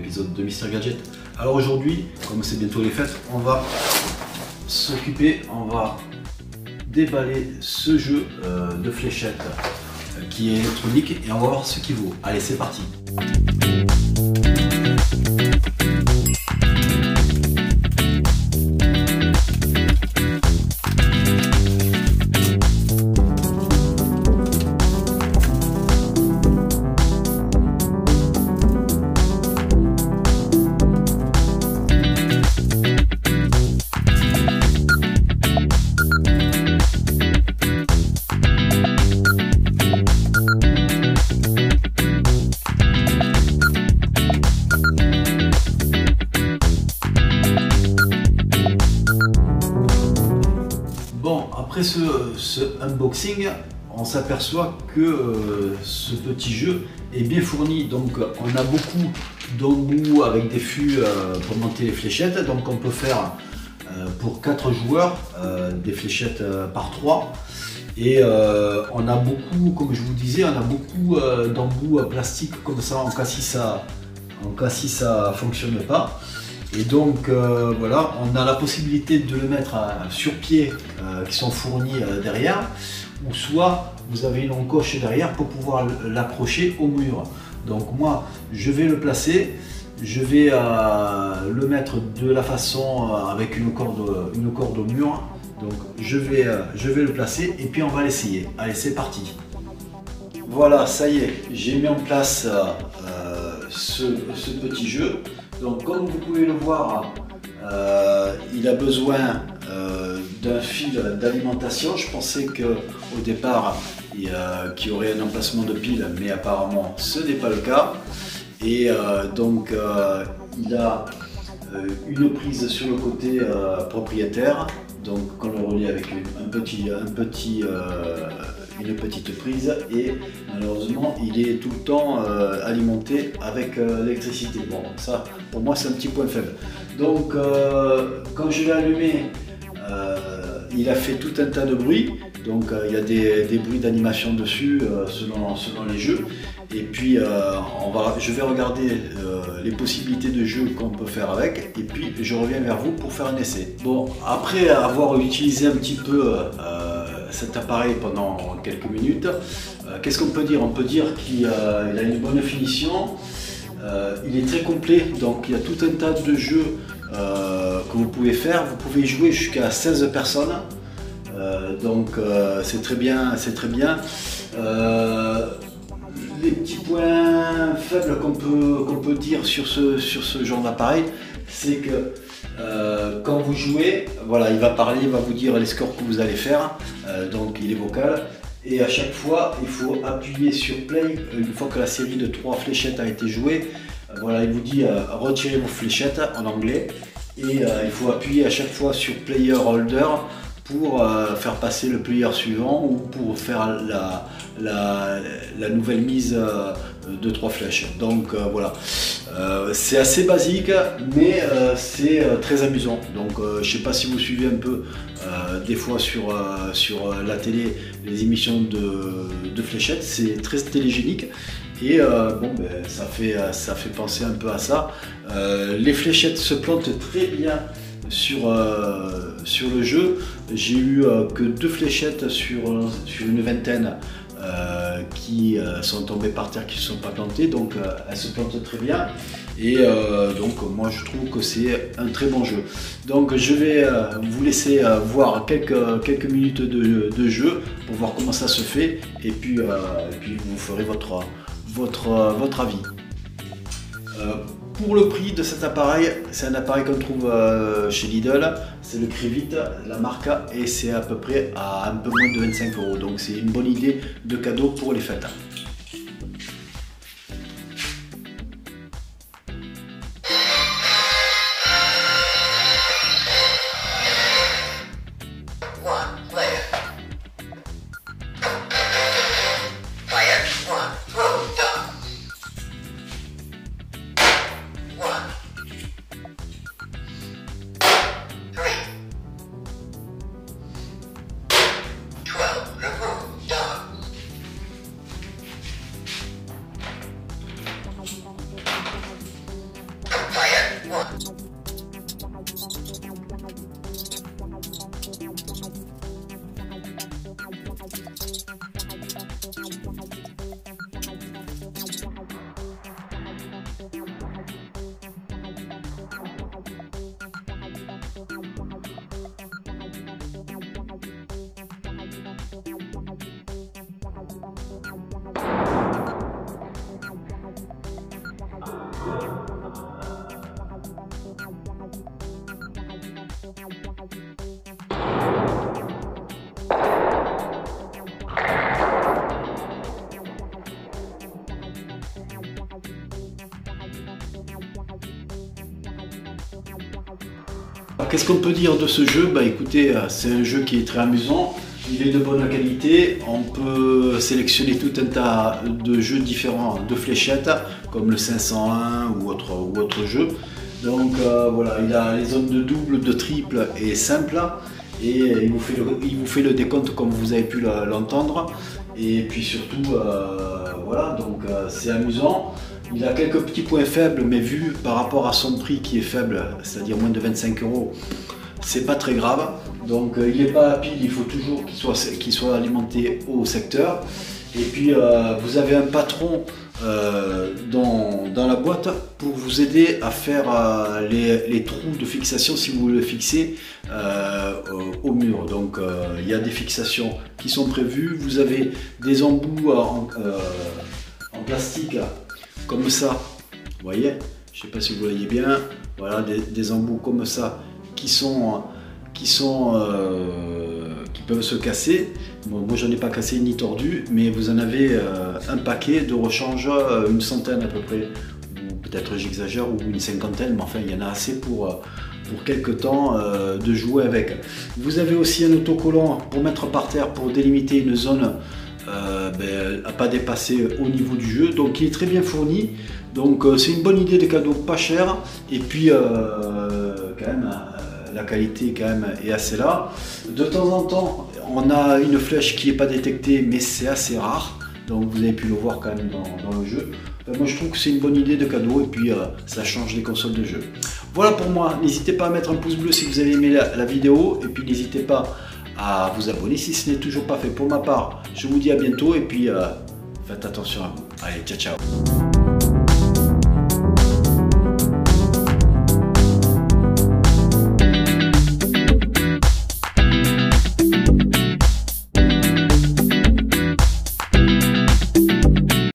épisode de Mister Gadget. Alors aujourd'hui, comme c'est bientôt les fêtes, on va s'occuper, on va déballer ce jeu de fléchettes qui est électronique et on va voir ce qu'il vaut. Allez, c'est parti. Bon, après ce unboxing, on s'aperçoit que ce petit jeu est bien fourni. Donc on a beaucoup d'embouts avec des fûts pour monter les fléchettes. Donc on peut faire pour 4 joueurs des fléchettes par 3. Et on a beaucoup, comme je vous disais, on a beaucoup d'embouts plastiques comme ça en cas si ça ne fonctionne pas. Et donc voilà, on a la possibilité de le mettre sur pied qui sont fournis derrière, ou soit vous avez une encoche derrière pour pouvoir l'accrocher au mur. Donc moi je vais le placer, je vais le mettre de la façon avec une corde au mur. Donc je vais le placer et puis on va l'essayer. Allez, c'est parti. Voilà, ça y est, j'ai mis en place ce petit jeu. Donc comme vous pouvez le voir, il a besoin d'un fil d'alimentation. Je pensais qu'au départ qu'il y aurait un emplacement de pile, mais apparemment ce n'est pas le cas. Et donc il a une prise sur le côté propriétaire, donc qu'on le relie avec une petite prise, et malheureusement il est tout le temps alimenté avec l'électricité. Bon, ça pour moi c'est un petit point faible. Donc quand je l'ai allumé, il a fait tout un tas de bruits. Donc il y a des bruits d'animation dessus selon les jeux. Et puis je vais regarder les possibilités de jeu qu'on peut faire avec, et puis je reviens vers vous pour faire un essai. Bon, après avoir utilisé un petit peu cet appareil pendant quelques minutes, qu'est-ce qu'on peut dire? On peut dire qu'il a une bonne finition, il est très complet, donc il y a tout un tas de jeux que vous pouvez faire. Vous pouvez jouer jusqu'à 16 personnes, donc c'est très bien, c'est très bien. Les petits points faibles qu'on peut dire sur ce genre d'appareil, c'est que quand vous jouez, voilà, il va parler, il va vous dire les scores que vous allez faire, donc il est vocal, et à chaque fois il faut appuyer sur play. Une fois que la série de 3 fléchettes a été jouée, voilà, il vous dit retirez vos fléchettes en anglais, et il faut appuyer à chaque fois sur player holder pour faire passer le player suivant, ou pour faire la nouvelle mise de 3 flèches. Donc voilà, c'est assez basique, mais c'est très amusant. Donc je ne sais pas si vous suivez un peu des fois sur la télé les émissions de fléchettes, c'est très télégénique. Et bon, ben, ça fait penser un peu à ça. Les fléchettes se plantent très bien sur le jeu. J'ai eu que 2 fléchettes sur une vingtaine qui sont tombées par terre, qui ne sont pas plantées, donc elles se plantent très bien. Et donc moi je trouve que c'est un très bon jeu. Donc je vais vous laisser voir quelques minutes de jeu pour voir comment ça se fait, et puis vous ferez votre avis. Pour le prix de cet appareil, c'est un appareil qu'on trouve chez Lidl, c'est le Krivit, la marque, et c'est à peu près à un peu moins de 25 €. Donc c'est une bonne idée de cadeau pour les fêtes. qu'est-ce qu'on peut dire de ce jeu? Bah écoutez, c'est un jeu qui est très amusant, il est de bonne qualité, on peut sélectionner tout un tas de jeux différents de fléchettes, comme le 501 ou autre jeu. Donc voilà, il a les zones de double, de triple et simple, et il vous fait le décompte comme vous avez pu l'entendre. Et puis surtout, voilà, donc c'est amusant. Il a quelques petits points faibles, mais vu par rapport à son prix qui est faible, c'est-à-dire moins de 25 €, c'est pas très grave. Donc il n'est pas à pile, il faut toujours qu'il soit alimenté au secteur. Et puis vous avez un patron dans la boîte pour vous aider à faire les trous de fixation si vous le fixez au mur. Donc il y a des fixations qui sont prévues. Vous avez des embouts en plastique comme ça, vous voyez, je ne sais pas si vous voyez bien, voilà, des embouts comme ça qui peuvent se casser. Bon, moi j'en ai pas cassé ni tordu, mais vous en avez un paquet de rechange, une centaine à peu près, ou peut-être j'exagère, ou une cinquantaine, mais enfin il y en a assez pour quelques temps de jouer avec. Vous avez aussi un autocollant pour mettre par terre, pour délimiter une zone à pas dépasser au niveau du jeu, donc il est très bien fourni, donc c'est une bonne idée de cadeau pas cher, et puis quand même la qualité quand même est assez là. De temps en temps on a une flèche qui n'est pas détectée, mais c'est assez rare, donc vous avez pu le voir quand même dans le jeu. Moi je trouve que c'est une bonne idée de cadeau, et puis ça change les consoles de jeu. Voilà pour moi, n'hésitez pas à mettre un pouce bleu si vous avez aimé la vidéo, et puis n'hésitez pas à vous abonner si ce n'est toujours pas fait. Pour ma part, je vous dis à bientôt, et puis faites attention à vous. Allez, ciao ciao.